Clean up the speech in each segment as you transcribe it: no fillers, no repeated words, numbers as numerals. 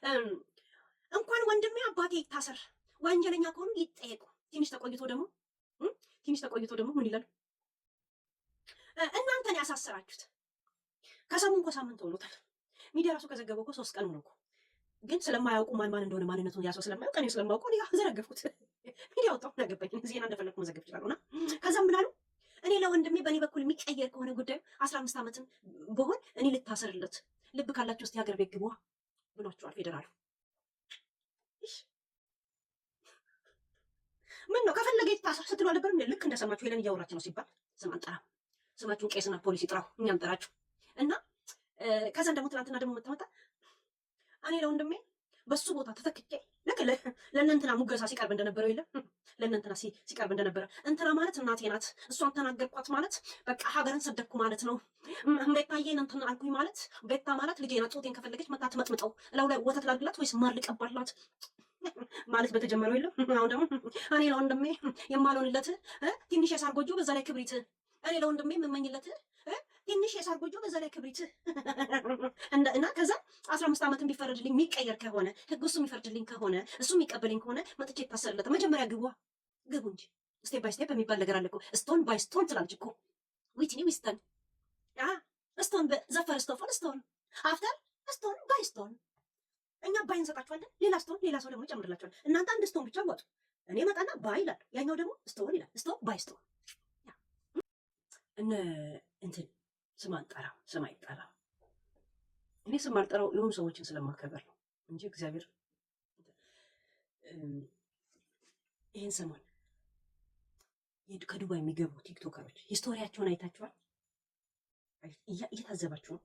እንኳን ወንድሜ አባቴ ይታሰር፣ ወንጀለኛ ከሆኑ ይጠየቁ። ትንሽ ተቆይቶ ደግሞ ምን ይላል? እናንተን ያሳሰራችሁት ከሰሙ እኮ ሳምንት ሆኖታል። ሚዲያ ራሱ ከዘገበው እኮ 3 ቀን ሆኖ እኮ ግን ስለማያውቁ ማን እንደሆነ ማንነቱን ያሰው ስለማያውቅ እኔ ስለማውቀው እኔ ዘረገፍኩት። ሚዲያ ወጣው ነገበኝ። ዜና እንደፈለኩ መዘገብ ይችላልና ከዛም ምን አሉ? እኔ ለወንድሜ በእኔ በኩል የሚቀየር ከሆነ ጉዳዩ 15 ዓመትም በሆን እኔ ልታሰርለት፣ ልብ ካላችሁ እስቲ ሀገር ቤት ግቡ ብሏቸዋል ፌዴራሉ። ምን ነው ከፈለገ ይታሰር ስትሉ አልነበረም? ልክ እንደሰማችሁ ሄለን እያወራች ነው ሲባል ስም አንጠራም። ስማችሁን ቄስና ፖሊስ ይጥራው፣ እኛ አንጠራችሁ። እና ከዛን ደግሞ ትናንትና ደግሞ መጣ እኔ ለወንድሜ በሱ ቦታ ተተክቼ ልክ ለእነንትና ሙገሳ ሲቀርብ እንደነበረው የለም ለእነንትና ሲቀርብ እንደነበረ እንትና ማለት እናቴ ናት፣ እሷን ተናገርኳት ማለት በቃ ሀገርን ሰደብኩ ማለት ነው። ቤታዬን እንትን አልኩኝ ማለት ቤታ ማለት ልጄ ናት፣ ጾቴን ከፈለገች መታ ትመጥምጠው፣ እላው ላይ ወተት ላድርግላት ወይስ ማር ልቀባላት ማለት በተጀመረው የለም። አሁን ደግሞ እኔ ለወንድሜ የማልሆንለት ትንሽ የሳር ጎጆ በዛ ላይ ክብሪት፣ እኔ ለወንድሜ የምመኝለት ትንሽ የሳር ጎጆ በዛ ላይ ክብሪት እና ከዛ 15 ዓመትን ቢፈረድልኝ የሚቀየር ከሆነ ህግ እሱ የሚፈርድልኝ ከሆነ እሱ የሚቀበልኝ ከሆነ መጥቼ ይታሰርለት። መጀመሪያ ግቡ እንጂ ስቴፕ ባይ ስቴፕ የሚባል ነገር አለ እኮ። ስቶን ባይ ስቶን ትላለች እኮ ዊትኒ ዊስተን። ስቶን ዘፈር ስቶን አፍተር ስቶን ባይ ስቶን። እኛ ባይ እንሰጣችኋለን፣ ሌላ ሰው ደግሞ ይጨምርላችኋል። እናንተ አንድ ስቶን ብቻ ዋጡ። እኔ መጣና ባይ ይላል፣ ያኛው ደግሞ ስቶን ይላል። ስቶን ባይ ስቶን። እንትን ስም አንጠራም፣ ስም አይጠራም። እኔ ስም አልጠራው የሆኑ ሰዎችን ስለማከበር ነው እንጂ እግዚአብሔር ይህን ሰሞን ከዱባይ የሚገቡ ቲክቶከሮች ሂስቶሪያቸውን አይታችኋል? እየታዘባችሁ ነው?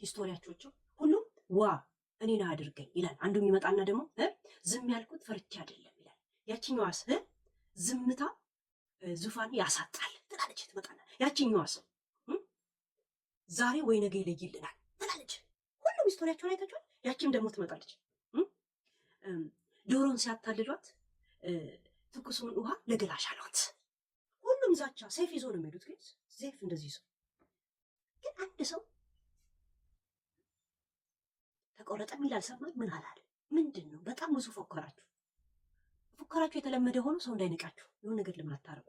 ሂስቶሪያቸው ሁሉም ዋ እኔን አድርገኝ ይላል። አንዱ የሚመጣና ደግሞ ዝም ያልኩት ፈርቻ አይደለም ይላል። ያችኛዋስ ዝምታ ዙፋን ያሳጣል ትላለች። ትመጣና ያችኛዋስ ዛሬ ወይ ነገ ይለይልናል ትላለች። ሁሉም ሂስቶሪያቸውን አይታችኋል? ያቺም ደግሞ ትመጣለች። ዶሮን ሲያታልሏት ትኩሱን ውሃ ለገላሽ አሏት። ሁሉም ዛቻ ሰይፍ ይዞ ነው የሚሄዱት። ግን ሰይፍ እንደዚህ ይዞ ግን አንድ ሰው ተቆረጠ የሚል አልሰማን። ምን አላለ? ምንድን ነው? በጣም ብዙ ፎከራችሁ። ፎከራችሁ የተለመደ ሆኖ ሰው እንዳይነቃችሁ የሆነ ነገር ለምን አታረጉ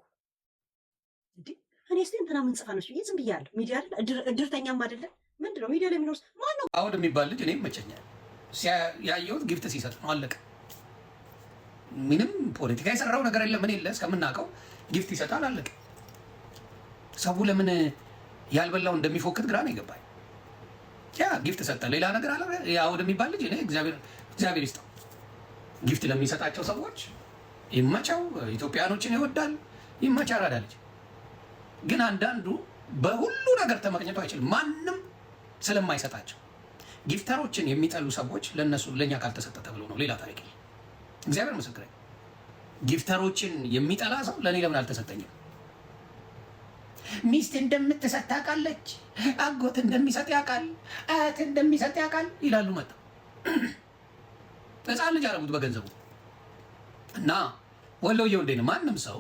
እንዴ? እኔ እስቲ እንትና ምን ጽፋ ነው ብዬ ዝም ብያለሁ። ሚዲያ አይደል እድርተኛም አይደለም። ምንድን ነው ሚዲያ ላይ የሚኖር ማን ነው? አሁን የሚባል ልጅ እኔ ይመቸኛል። ያየሁት ጊፍት ሲሰጥ ነው፣ አለቀ። ምንም ፖለቲካ የሰራው ነገር የለም። ምን የለ እስከምናውቀው ጊፍት ይሰጣል፣ አለቀ። ሰው ለምን ያልበላው እንደሚፎክት ግራ ነው የገባኝ። ያ ጊፍት ሰጠ፣ ሌላ ነገር አለ። አሁን የሚባል ልጅ እኔ እግዚአብሔር ይስጠው። ጊፍት ለሚሰጣቸው ሰዎች ይመቻው። ኢትዮጵያኖችን ይወዳል፣ ይመቻ። አራዳ ልጅ ግን አንዳንዱ በሁሉ ነገር ተመቅኘቱ አይችልም፣ ማንም ስለማይሰጣቸው። ጊፍተሮችን የሚጠሉ ሰዎች ለእኛ ካልተሰጠ ተብሎ ነው፣ ሌላ ታሪክ። እግዚአብሔር ምስክሬ። ጊፍተሮችን የሚጠላ ሰው ለእኔ ለምን አልተሰጠኝም? ሚስት እንደምትሰጥ ታውቃለች፣ አጎት እንደሚሰጥ ያውቃል፣ አያት እንደሚሰጥ ያውቃል ይላሉ። መጣ ሕፃን ልጅ አረጉት በገንዘቡ እና ወሎየው እንዴ ነው። ማንም ሰው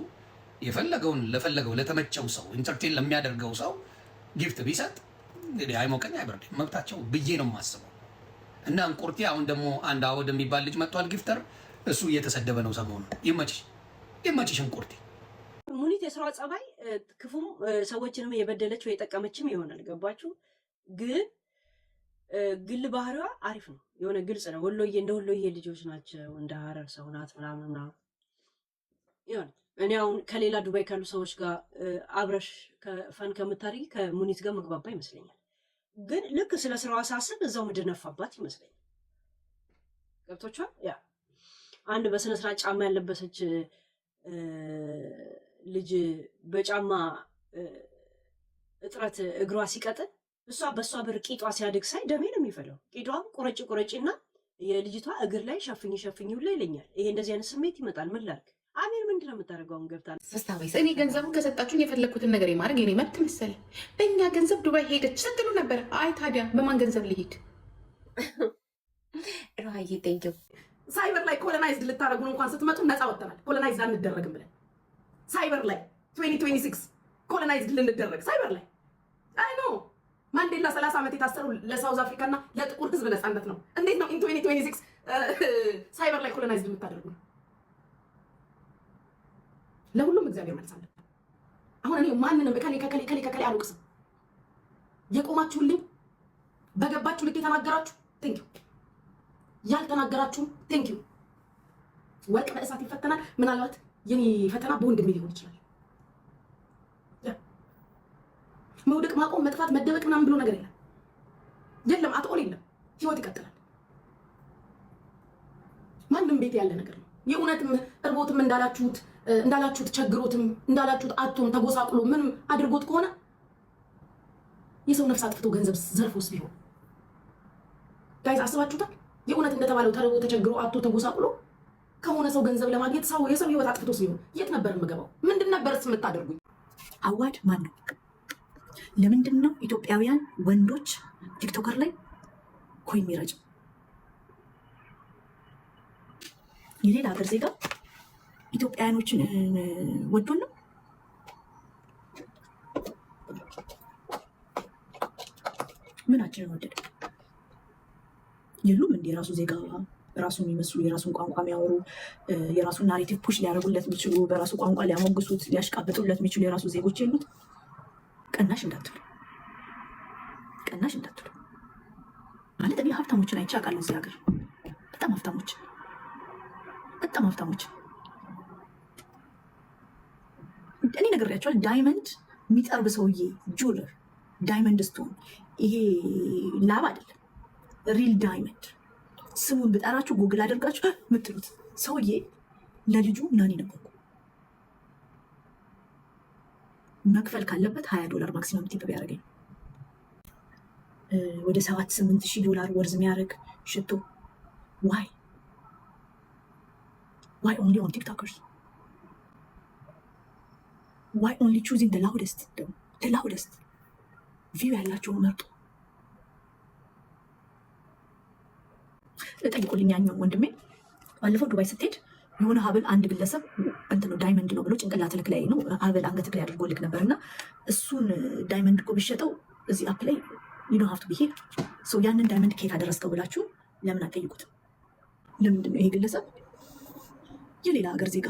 የፈለገውን ለፈለገው ለተመቸው ሰው ኢንተርቴን ለሚያደርገው ሰው ጊፍት ቢሰጥ እንግዲህ አይሞቀኝ አይበርድም፣ መብታቸው ብዬ ነው የማስበው። እና እንቁርቲ አሁን ደግሞ አንድ አወድ የሚባል ልጅ መጥቷል፣ ጊፍተር። እሱ እየተሰደበ ነው ሰሞኑን። ይመችሽ እንቁርቲ። ሙኒት የስራዋ ጸባይ ክፉም ሰዎችንም የበደለችው የጠቀመችም ይሆናል። ገባችሁ? ግን ግል ባህሪዋ አሪፍ ነው፣ የሆነ ግልጽ ነው። ወሎዬ እንደ ወሎዬ ልጆች ናቸው፣ እንደ ሀረር ሰው ናት ምናምን ይሆናል። እኔ አሁን ከሌላ ዱባይ ካሉ ሰዎች ጋር አብረሽ ፈን ከምታደርጊ ከሙኒት ጋር መግባባ ይመስለኛል። ግን ልክ ስለ ስራዋ ሳስብ እዛው ምድር ነፋባት ይመስለኛል። ገብቶቿል። ያ አንድ በስነ ስርዓት ጫማ ያለበሰች ልጅ በጫማ እጥረት እግሯ ሲቀጥል እሷ በእሷ ብር ቂጧ ሲያድግ ሳይ ደሜ ነው የሚፈለው። ቂጧም ቁረጭና የልጅቷ እግር ላይ ሸፍኝ ሁላ ይለኛል። ይሄ እንደዚህ አይነት ስሜት ይመጣል። ምን ላድርግ? አሜን ምንድን ነው የምታደርገው? አሁን ገብታ እኔ ገንዘቡን ከሰጣችሁኝ የፈለግኩትን ነገር የማድረግ የኔ መብት መሰለ። በእኛ ገንዘብ ዱባይ ሄደች ስትሉ ነበር። አይ ታዲያ በማን ገንዘብ ሊሄድ? ራይ ቴንኪው። ሳይበር ላይ ኮሎናይዝድ ልታደርጉን እንኳን ስትመጡ ነፃ ወጥተናል። ኮሎናይዝድ አንደረግም ብለን ሳይበር ላይ 2026 ኮሎናይዝድ ልንደረግ ሳይበር ላይ አይ ኖ ማንዴላ 30 ዓመት የታሰሩ ለሳውዝ አፍሪካና ለጥቁር ህዝብ ነፃነት ነው። እንዴት ነው ኢን 2026 ሳይበር ላይ ኮሎናይዝድ የምታደርጉ ነው። ለሁሉም እግዚአብሔር መልስ አለ። አሁን እኔ ማንንም ከሌ አልወቅስም። የቆማችሁልኝ በገባችሁ ልክ የተናገራችሁ ቴንኪዩ፣ ያልተናገራችሁም ቴንኪዩ። ወርቅ በእሳት ይፈተናል። ምናልባት የኔ ፈተና በወንድሜ ሊሆን ይችላል። መውደቅ፣ ማቆም፣ መጥፋት፣ መደበቅ ምናምን ብሎ ነገር የለም። አትኦል የለም። ህይወት ይቀጥላል። ማንም ቤት ያለ ነገር ነው። የእውነትም እርቦትም እንዳላችሁት ቸግሮትም እንዳላችሁት አቶም ተጎሳቅሎ ምንም አድርጎት ከሆነ የሰው ነፍስ አጥፍቶ ገንዘብ ዘርፎስ ቢሆን ጋይዝ አስባችሁታል? የእውነት እንደተባለው ተርቦ ተቸግሮ አቶ ተጎሳቅሎ ከሆነ ሰው ገንዘብ ለማግኘት የሰው ህይወት አጥፍቶስ ቢሆን የት ነበር የምገባው? ምንድን ነበርስ የምታደርጉኝ? አዋድ ማን ነው? ለምንድን ነው ኢትዮጵያውያን ወንዶች ቲክቶከር ላይ ኮይን የሚረጭ? የሌላ ሀገር ዜጋ ኢትዮጵያውያኖችን ወዶን ነው? ምናችንን ወደደ? የሉም እንዲ የራሱ ዜጋ ራሱ የሚመስሉ የራሱን ቋንቋ የሚያወሩ የራሱን ናሬቲቭ ፑሽ ሊያደርጉለት የሚችሉ በራሱ ቋንቋ ሊያሞግሱት ሊያሽቃብጡለት የሚችሉ የራሱ ዜጎች የሉት? ቀናሽ እንዳትሉ ማለት እኔ ሀብታሞችን አይቼ አውቃለሁ እዚህ ሀገር። በጣም ሀብታሞች እኔ ነግሬያቸዋለሁ። ዳይመንድ የሚጠርብ ሰውዬ ጁለር ዳይመንድ ስቶን፣ ይሄ ላብ አይደለም ሪል ዳይመንድ። ስሙን ብጠራችሁ ጉግል አድርጋችሁ የምትሉት ሰውዬ ለልጁ ናኒ ነበርኩ። መክፈል ካለበት $20 ማክሲመም ቲፕ ቢያደርገኝ ወደ $7,000-8,000 ወርዝ የሚያደርግ ሽቶ ዋይ ኦንሊ ኦን ቲክቶከርስ? ዋይ ኦንሊ ቹዚንግ ደ ላውደስት ቪው ያላቸውን መርጦ? ጠይቁልኝ። ያኛውን ወንድሜ ባለፈው ዱባይ ስትሄድ የሆነ ሀብል አንድ ግለሰብ እንትን ነው ዳይመንድ ነው ብሎ ጭንቅላት ልክ ላይ ነው ሀብል አንገት ላይ አድርጎ ልክ ነበር። እና እሱን ዳይመንድ እኮ ቢሸጠው እዚህ አፕ ላይ ሀብቱ ብሄድ ሰው ያንን ዳይመንድ ከየት አደረስከው ብላችሁ ለምን አትጠይቁትም? ለምንድን ነው ይሄ ግለሰብ የሌላ ሀገር ዜጋ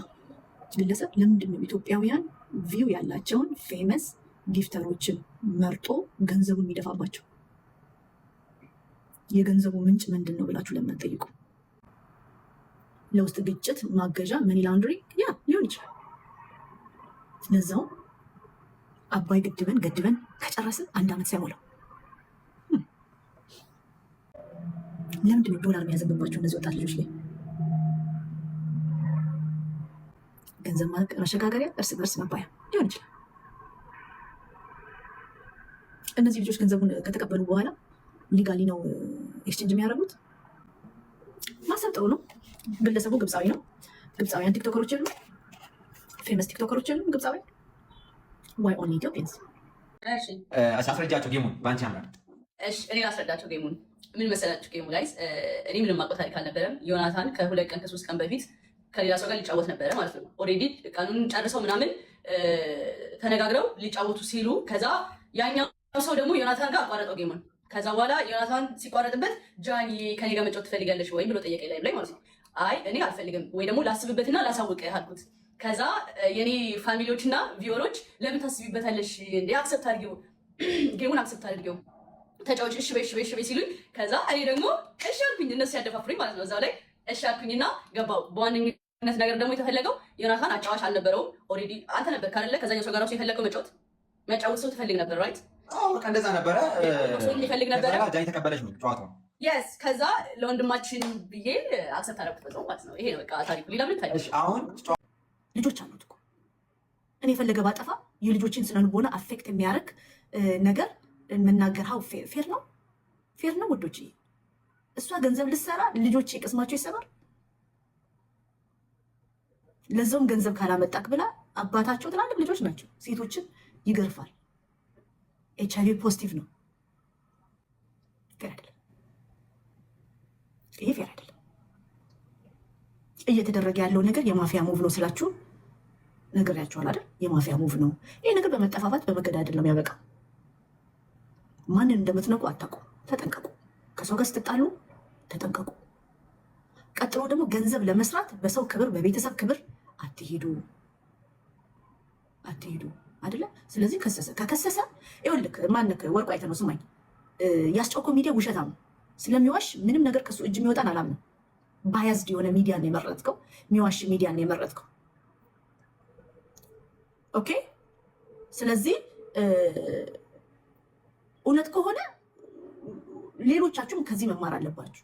ግለሰብ ለምንድን ነው ኢትዮጵያውያን ቪው ያላቸውን ፌመስ ጊፍተሮችን መርጦ ገንዘቡን የሚደፋባቸው? የገንዘቡ ምንጭ ምንድን ነው ብላችሁ ለምን አትጠይቁ? ለውስጥ ግጭት ማገዣ መኒ ላውንድሪንግ ሊሆን ይችላል። ለዛው አባይ ግድብን ገድበን ከጨረስን 1 ዓመት ሳይሞላው ለምንድን ነው ዶላር የሚያዘንባቸው እነዚህ ወጣት ልጆች ላይ? ገንዘብ መሸጋገሪያ፣ እርስ በርስ መባያ ሊሆን ይችላል። እነዚህ ልጆች ገንዘቡን ከተቀበሉ በኋላ ሊጋሊ ነው ኤክስቼንጅ የሚያደርጉት። ማሰብ ጥሩ ነው። ግለሰቡ ግብፃዊ ነው። ግብፃውያን ቲክቶከሮች የሉም? ፌመስ ቲክቶከሮች የሉም ግብፃውያን? ዋይ ኦንሊ ኢትዮጵያንስ? አስረጃቸው ጌሙን በአንቺ ያምራል። እኔ አስረዳቸው ጌሙን። ምን መሰላችሁ ጌሙ ጋይስ፣ እኔ ምንም አውቀው ታሪክ አልነበረም። ዮናታን ከ2 ቀን ከ3 ቀን በፊት ከሌላ ሰው ጋር ሊጫወት ነበረ ማለት ነው። ኦልሬዲ ቀኑን ጨርሰው ምናምን ተነጋግረው ሊጫወቱ ሲሉ ከዛ ያኛው ሰው ደግሞ ዮናታን ጋር አቋረጠው ጌሙን። ከዛ በኋላ ዮናታን ሲቋረጥበት ጃኒ ከኔ ጋር መጫወት ትፈልጋለሽ ወይ ብሎ ጠየቀኝ ላይ ማለት ነው። አይ እኔ አልፈልግም ወይ ደግሞ ላስብበትና ላሳውቅህ አልኩት። ከዛ የኔ ፋሚሊዎችና ቪወሮች ለምን ታስቢበታለሽ እንዴ? አክሰፕት አድርጊው፣ ጌሙን አክሰፕት አድርጊው፣ ተጫዎች እሺ በይ ሲሉኝ፣ ከዛ እኔ ደግሞ እሺ አልኩኝ። እነሱ ያደፋፍሩኝ ማለት ነው። እዛው ላይ እሺ አልኩኝና ገባው። በዋነኝነት ነገር ደግሞ የተፈለገው ዮናታን አጫዋች አልነበረውም። ኦልሬዲ አንተ ነበር ካለ ከዛኛው ሰው ጋር ራሱ የፈለገው መጫወት ሰው ትፈልግ ነበር ራይት? በቃ እንደዛ ነበረ። ይፈልግ ነበረ። ጃኒ ተቀበለች ነው ጨዋታው። የስ ከዛ ለወንድማችን ብዬ አክሰፕት አደረኩት ማለት ነው። ይሄ ነው በቃ ታሪኩ። ሌላ ምን ታሪክ? አሁን ልጆች አሉት እኮ እኔ የፈለገ ባጠፋ የልጆችን ስነልቦና አፌክት የሚያደርግ ነገር መናገር ሀው ፌር ነው? ፌር ነው ውዶች? እሷ ገንዘብ ልትሰራ ልጆች ቅስማቸው ይሰባል። ለዛውም ገንዘብ ካላመጣክ ብላ አባታቸው ትላልቅ ልጆች ናቸው፣ ሴቶችን ይገርፋል። HIV ፖዚቲቭ ነው። ፌር አይደለም። ይሄ ፌር አይደለም። እየተደረገ ያለው ነገር የማፊያ ሙቭ ነው ስላችሁ ነግሬያችኋል አይደል? የማፊያ ሙቭ ነው ይሄ ነገር። በመጠፋፋት በመገዳደል ነው የሚያበቃው። ማንን እንደምትነቁ አታውቁ። ተጠንቀቁ። ከሰው ጋር ስትጣሉ ተጠንቀቁ። ቀጥሎ ደግሞ ገንዘብ ለመስራት በሰው ክብር በቤተሰብ ክብር አትሄዱ አይደለ? ስለዚህ ከከሰሰ ይኸውልህ ማነክ ወርቁ አይተህ ነው ስማኝ፣ ያስጨኮ ሚዲያ ውሸታም ስለሚዋሽ ምንም ነገር ከሱ እጅ የሚወጣን አላምንም። ባያዝድ የሆነ ሚዲያ ነው የመረጥከው፣ የሚዋሽ ሚዲያ ነው የመረጥከው። ኦኬ። ስለዚህ እውነት ከሆነ ሌሎቻችሁም ከዚህ መማር አለባችሁ።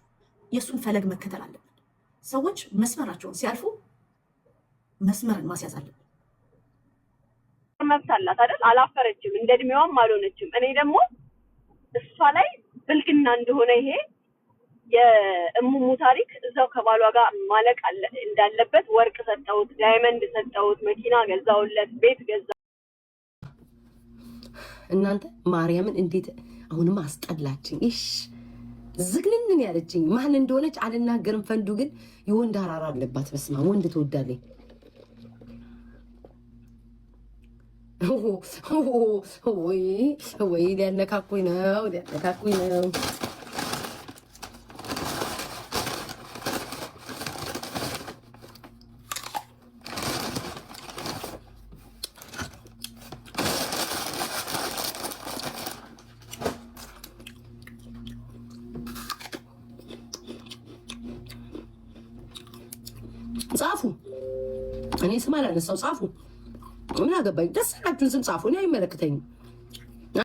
የእሱን ፈለግ መከተል አለብን። ሰዎች መስመራቸውን ሲያልፉ መስመርን ማስያዝ አለብን። መብት አላት አይደል? አላፈረችም፣ እንደ እድሜዋም አልሆነችም። እኔ ደግሞ እሷ ላይ ብልግና እንደሆነ ይሄ የእሙሙ ታሪክ እዛው ከባሏ ጋር ማለቅ እንዳለበት ወርቅ ሰጠሁት፣ ዳይመንድ ሰጠሁት፣ መኪና ገዛውለት፣ ቤት ገዛ። እናንተ ማርያምን እንዴት አሁንም አስጠላችኝ። እሺ ዝግንንን ያለችኝ ማን እንደሆነች አልናገርም። ፈንዱ ግን የወንድ አራራ አለባት። በስማ ወንድ ትወዳለኝ። ወይ ሊያነካኩኝ ነው። ጻፉ። እኔ ስም አላነሳው ጻፉ። ምን አገባኝ? ደስ ያላችሁን ስም ጻፉ። እኔ አይመለከተኝም።